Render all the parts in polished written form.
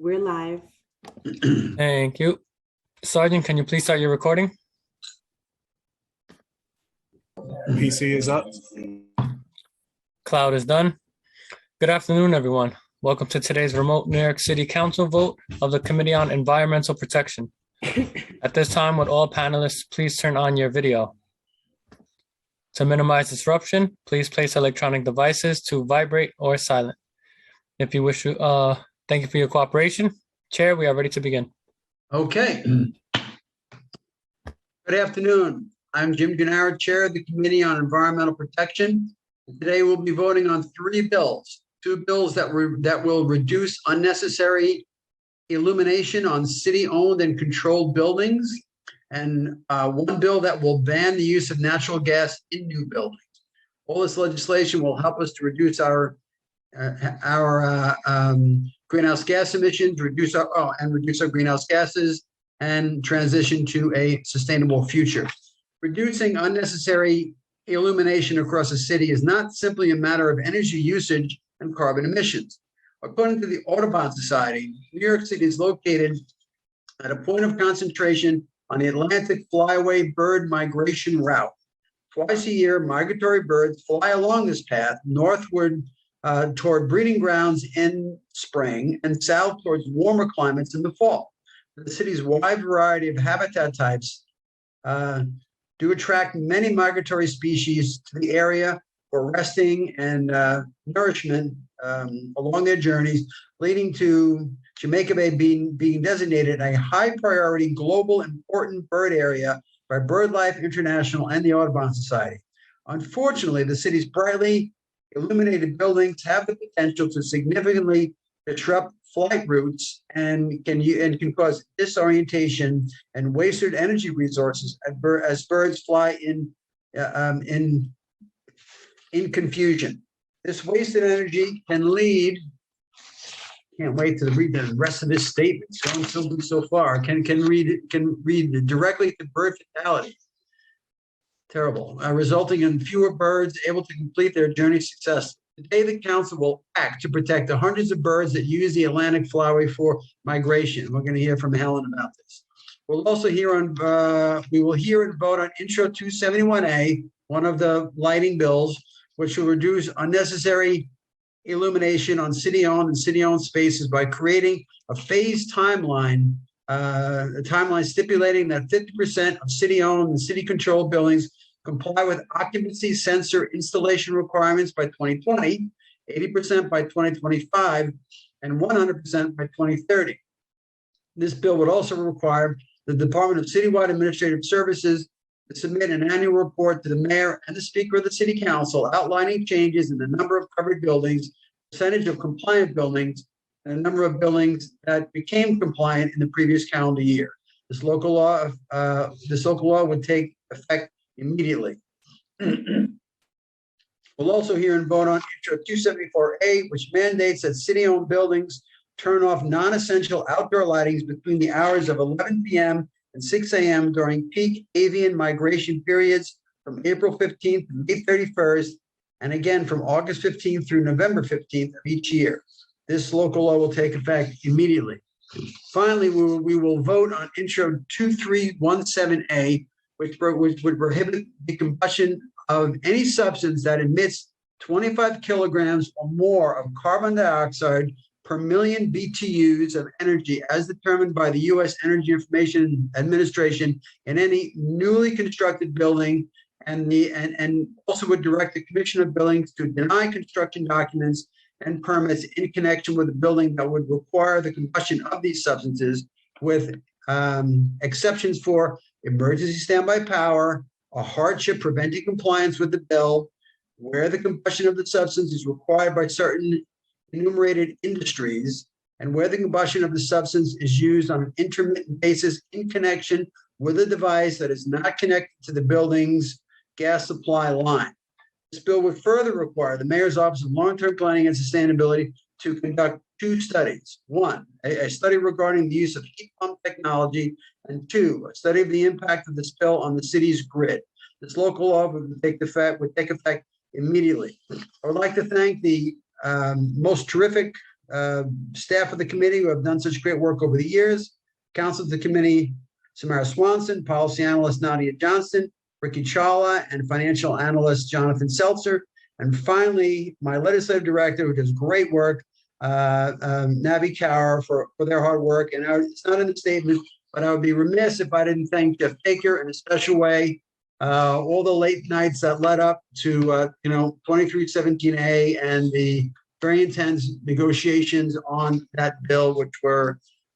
We're live. Thank you. Sergeant, can you please start your recording? PC is up. Cloud is done. Good afternoon, everyone. Welcome to today's remote New York City Council vote of the Committee on Environmental Protection. At this time, would all panelists please turn on your video? To minimize disruption, please place electronic devices to vibrate or silent. If you wish to, thank you for your cooperation. Chair, we are ready to begin. Okay. Good afternoon. I'm Jim Gennaro, Chair of the Committee on Environmental Protection. Today we'll be voting on three bills. Two bills that will reduce unnecessary illumination on city-owned and controlled buildings, and one bill that will ban the use of natural gas in new buildings. All this legislation will help us to reduce our greenhouse gas emissions, reduce our greenhouse gases, and transition to a sustainable future. Reducing unnecessary illumination across a city is not simply a matter of energy usage and carbon emissions. According to the Audubon Society, New York City is located at a point of concentration on the Atlantic flyway bird migration route. Twice a year, migratory birds fly along this path northward toward breeding grounds in spring and south towards warmer climates in the fall. The city's wide variety of habitat types do attract many migratory species to the area for resting and nourishment along their journeys, leading to Jamaica Bay being designated a high priority global important bird area by BirdLife International and the Audubon Society. Unfortunately, the city's brightly illuminated buildings have the potential to significantly disrupt flight routes and can cause disorientation and wasted energy resources as birds fly in confusion. This wasted energy can lead. Can't wait to read the rest of this statement. So far, can read directly to bird fatality. Terrible, resulting in fewer birds able to complete their journey successfully. Today, the council will act to protect the hundreds of birds that use the Atlantic flyway for migration. We're going to hear from Helen about this. We'll also hear we will hear and vote on Intro 271A, one of the lighting bills, which will reduce unnecessary illumination on city-owned and city-owned spaces by creating a phased timeline, stipulating that 50% of city-owned and city-controlled buildings comply with occupancy sensor installation requirements by 2020, 80% by 2025, and 100% by 2030. This bill would also require the Department of Citywide Administrative Services to submit an annual report to the mayor and the speaker of the city council outlining changes in the number of covered buildings, percentage of compliant buildings, and the number of buildings that became compliant in the previous calendar year. This local law would take effect immediately. We'll also hear and vote on Intro 274A, which mandates that city-owned buildings turn off non-essential outdoor lightings between the hours of 11 p.m. and 6 a.m. during peak avian migration periods from April 15th to May 31st, and again from August 15th through November 15th of each year. This local law will take effect immediately. Finally, we will vote on Intro 2317A, which would prohibit the combustion of any substance that emits 25 kilograms or more of carbon dioxide per million BTUs of energy as determined by the U.S. Energy Information Administration in any newly constructed building, and also would direct the Commission of Buildings to deny construction documents and permits in connection with a building that would require the combustion of these substances, with exceptions for emergency standby power, a hardship preventing compliance with the bill, where the combustion of the substance is required by certain enumerated industries, and where the combustion of the substance is used on an intermittent basis in connection with a device that is not connected to the building's gas supply line. This bill would further require the Mayor's Office of Long-Term Planning and Sustainability to conduct two studies. One, a study regarding the use of heat pump technology, and two, a study of the impact of this bill on the city's grid. This local law would take effect immediately. I would like to thank the most terrific staff of the committee who have done such great work over the years. Counsel to the committee, Samara Swanson, policy analyst Nadia Johnston, Ricky Chawla, and financial analyst Jonathan Seltzer. And finally, my legislative director, who does great work, Navi Kaur, for their hard work. And it's not in the statement, but I would be remiss if I didn't thank Jeff Baker in a special way. All the late nights that led up to 2317A and the very intense negotiations on that bill,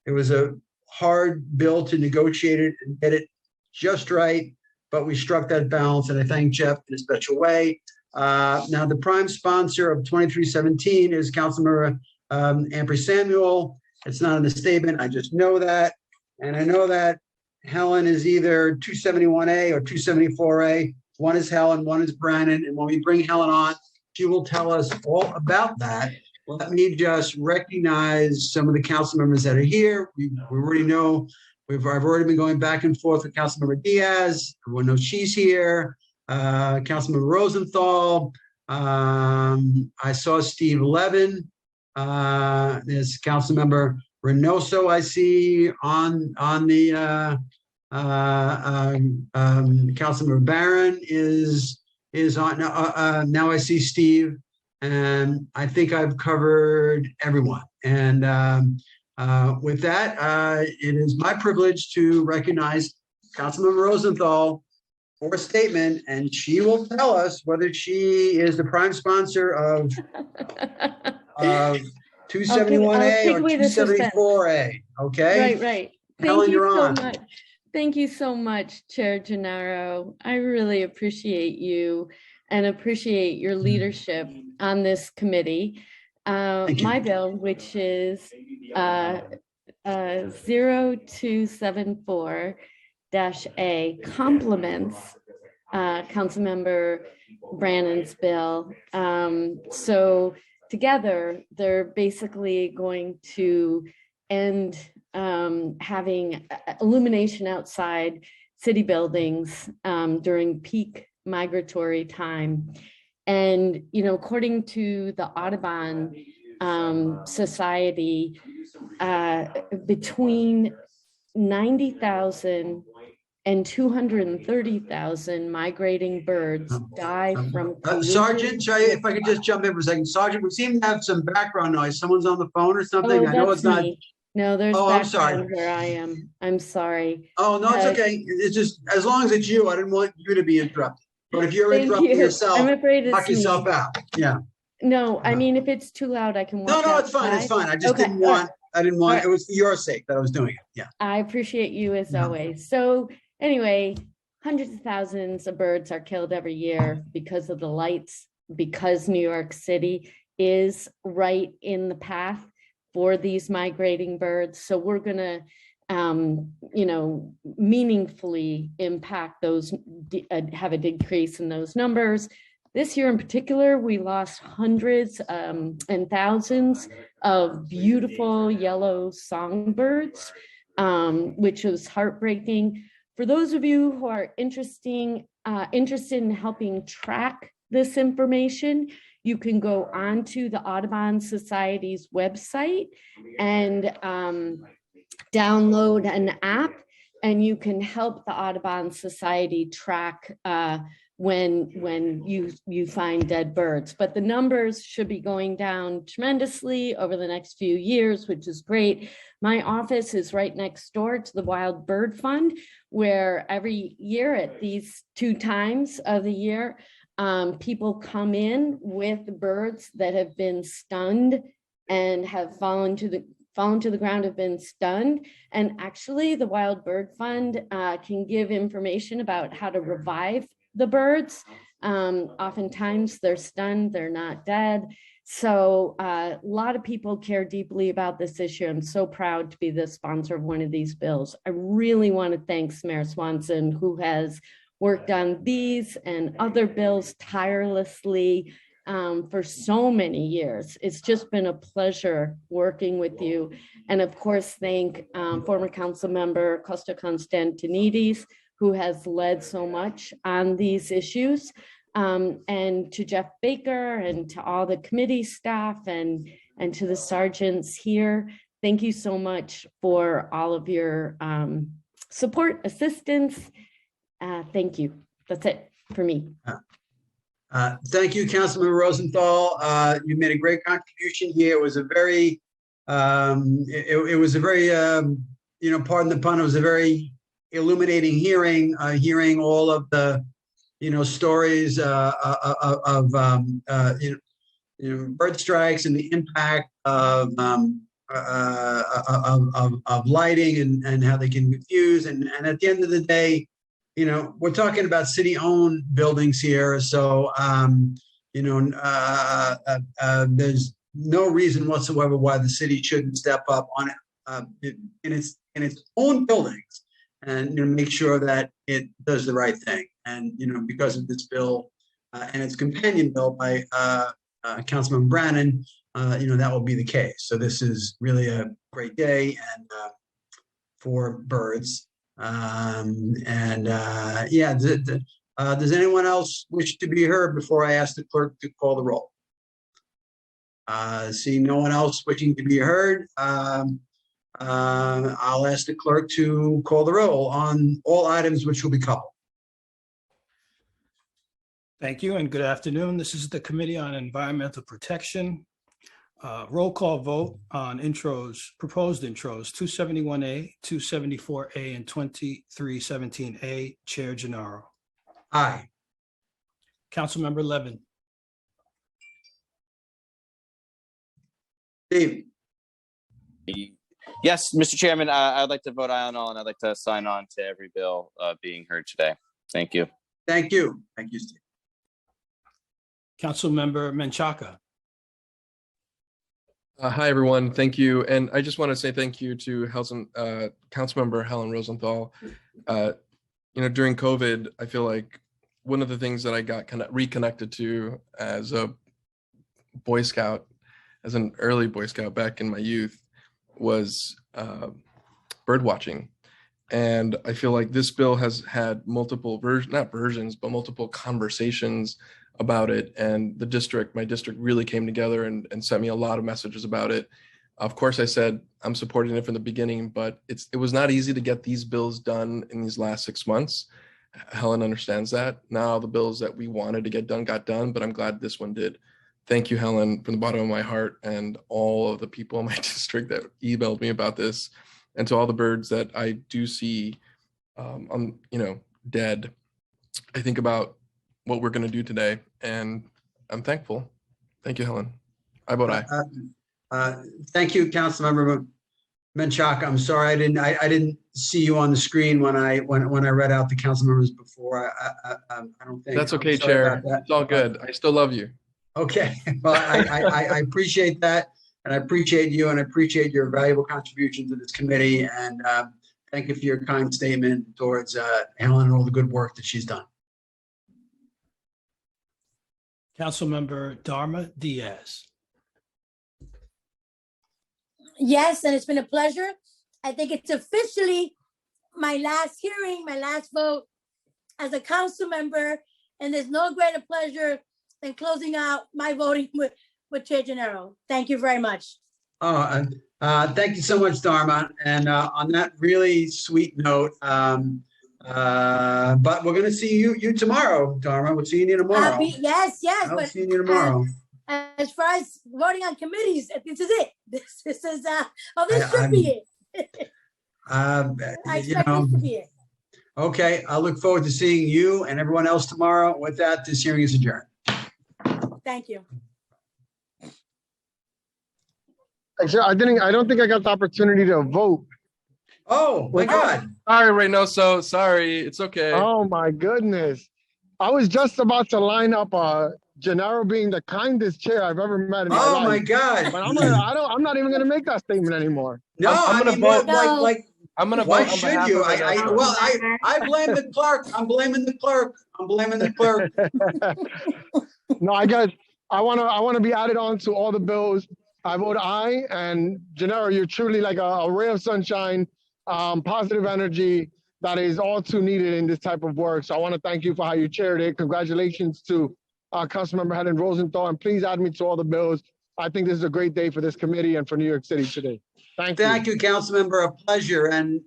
it was a hard bill to negotiate it and get it just right, but we struck that balance, and I thank Jeff in a special way. Now, the prime sponsor of 2317 is Councilmember Ampry Samuel. It's not in the statement, I just know that. And I know that Helen is either 271A or 274A. One is Helen, one is Brandon. And when we bring Helen on, she will tell us all about that. Let me just recognize some of the council members that are here. We already know, I've already been going back and forth with Councilmember Diaz. Everyone knows she's here. Councilmember Rosenthal. I saw Steve Levin. There's Councilmember Reynoso, I see on the Councilmember Barron is on. Now I see Steve, and I think I've covered everyone. And with that, it is my privilege to recognize Councilmember Rosenthal for a statement, and she will tell us whether she is the prime sponsor of 271A or 274A. Okay. Right. Helen, you're on. Much. Thank you so much, Chair Gennaro. I really appreciate you and appreciate your leadership on this committee. My bill, which is 0274-A, complements Councilmember Brannon's bill. So together, they're basically going to end having illumination outside city buildings during peak migratory time. And, according to the Audubon Society, between 90,000 and 230,000 migrating birds die from Sergeant, if I could just jump in for a second. Sergeant, we seem to have some background noise. Someone's on the phone or something. Oh, I know it's not. Me. No, there's I'm sorry. Where I am. I'm sorry. Oh, no, it's okay. It's just, as long as it's you, I didn't want you to be interrupted. But if you're interrupting yourself, I'm afraid knock yourself out. Yeah. No, I mean, if it's too loud, I can walk No, it's fine. It's fine. I just didn't want, it was for your sake that I was doing it. Yeah. I appreciate you as always. So anyway, hundreds of thousands of birds are killed every year because of the lights, because New York City is right in the path for these migrating birds. So we're going to, meaningfully impact those, have a decrease in those numbers. This year in particular, we lost hundreds and thousands of beautiful yellow songbirds, which was heartbreaking. For those of you who are interested in helping track this information, you can go onto the Audubon Society's website and download an app, and you can help the Audubon Society track when you find dead birds. But the numbers should be going down tremendously over the next few years, which is great. My office is right next door to the Wild Bird Fund, where every year at these 2 times of the year, people come in with birds that have been stunned and have fallen to the ground, have been stunned. And actually the Wild Bird Fund can give information about how to revive the birds. Oftentimes they're stunned, they're not dead. So a lot of people care deeply about this issue. I'm so proud to be the sponsor of one of these bills. I really want to thank Samara Swanson, who has worked on these and other bills tirelessly for so many years. It's just been a pleasure working with you. And of course, thank former council member Costa Constantinides, who has led so much on these issues, and to Jeff Baker and to all the committee staff and And to the sergeants here, thank you so much for all of your support, assistance. Thank you. That's it for me. Thank you, Councilmember Rosenthal. You made a great contribution here. It was a very, it was a very, pardon the pun, it was a very illuminating hearing, hearing all of the, stories of bird strikes and the impact of lighting and how they can confuse. And at the end of the day, we're talking about city-owned buildings here, so there's no reason whatsoever why the city shouldn't step up on it in its own buildings and make sure that it does the right thing. And because of this bill and its companion bill by Councilman Brannan, that will be the case. So this is really a great day and for birds. Does anyone else wish to be heard before I ask the clerk to call the roll? See no one else wishing to be heard. I'll ask the clerk to call the roll on all items which will be coupled. Thank you and good afternoon. This is the Committee on Environmental Protection. Roll call vote on proposed intros, 271A, 274A, and 2317A. Chair Gennaro. Aye. Councilmember Levin. Steve. Yes, Mr. Chairman, I'd like to vote aye on all, and I'd like to sign on to every bill being heard today. Thank you. Thank you. Thank you, Steve. Councilmember Menchaca. Hi, everyone. Thank you. And I just want to say thank you to Councilmember Helen Rosenthal. During COVID, I feel like one of the things that I got kind of reconnected to as a Boy Scout, as an early Boy Scout back in my youth, was bird watching. And I feel like this bill has had multiple multiple conversations about it, and my district really came together and sent me a lot of messages about it. Of course, I said I'm supporting it from the beginning, but it was not easy to get these bills done in these last 6 months. Helen understands that. Not all the bills that we wanted to get done got done, but I'm glad this one did. Thank you, Helen, from the bottom of my heart, and all of the people in my district that emailed me about this, and to all the birds that I do see dead. I think about what we're going to do today, and I'm thankful. Thank you, Helen. I vote aye. Thank you, Councilmember Menchaca. I'm sorry I didn't see you on the screen when I read out the council members before. I don't think that's okay, Chair. It's all good. I still love you. Okay. Well, I appreciate that, and I appreciate you, and I appreciate your valuable contribution to this committee. And thank you for your kind statement towards Helen and all the good work that she's done. Councilmember Darma Diaz. Yes, and it's been a pleasure. I think it's officially my last hearing, my last vote as a council member, and there's no greater pleasure than closing out my voting with Chair Gennaro. Thank you very much. Thank you so much, Darma. And on that really sweet note, but we're going to see you tomorrow, Darma. We'll see you tomorrow. Yes. I'll see you tomorrow. As far as voting on committees, this is it. This is this should be it. I expect this to be it. Okay, I look forward to seeing you and everyone else tomorrow. With that, this hearing is adjourned. Thank you. Actually, I don't think I got the opportunity to vote. Oh my God. Sorry, Reynoso. Sorry. It's okay. Oh my goodness. I was just about to line up Gennaro being the kindest chair I've ever met in my life. Oh my God. But I'm not even gonna make that statement anymore. No, I'm gonna vote. I'm gonna vote. Why should you? I blame the clerk. I'm blaming the clerk. No, I wanna be added on to all the bills. I vote aye, and Gennaro, you're truly like a ray of sunshine, positive energy that is all too needed in this type of work. So I want to thank you for how you chaired it. Congratulations to Councilmember Helen Rosenthal, and please add me to all the bills. I think this is a great day for this committee and for New York City today. Thank you. Thank you, Councilmember. A pleasure. And,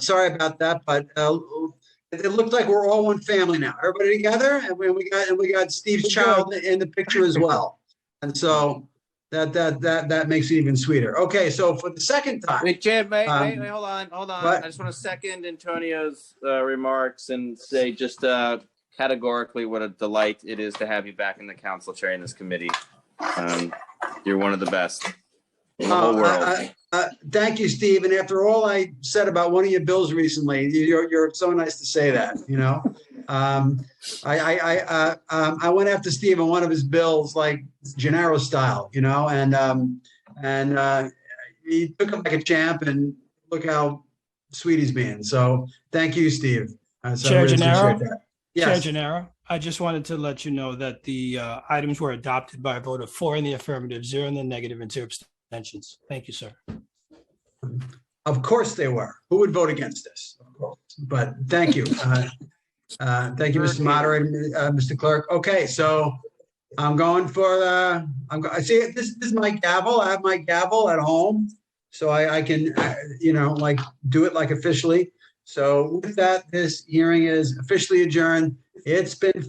sorry about that, but it looked like we're all one family now. Everybody together, and we got Steve's child in the picture as well. And so that makes it even sweeter. Okay, so for the second time. Wait, Jim, wait, hold on. what? I just want to second Antonio's remarks and say just categorically what a delight it is to have you back in the council chairing this committee. You're one of the best in the whole world. Thank you, Steve. And after all I said about one of your bills recently, you're so nice to say that. I went after Steve on one of his bills, like Gennaro style, and he took him like a champ. And look how sweet he's being. So thank you, Steve. Chair really Gennaro? appreciate that. Yes. Chair Gennaro, I just wanted to let you know that the items were adopted by a vote of 4 in the affirmative, 0 in the negative, and 2 abstentions. Thank you, sir. Of course they were. Who would vote against this? Of course. But thank you. Thank you, Mr. Moderator, Mr. Clerk. Okay, so I'm going for I see this is my gavel. I have my gavel at home, so I can do it like officially. So with that, this hearing is officially adjourned. It's been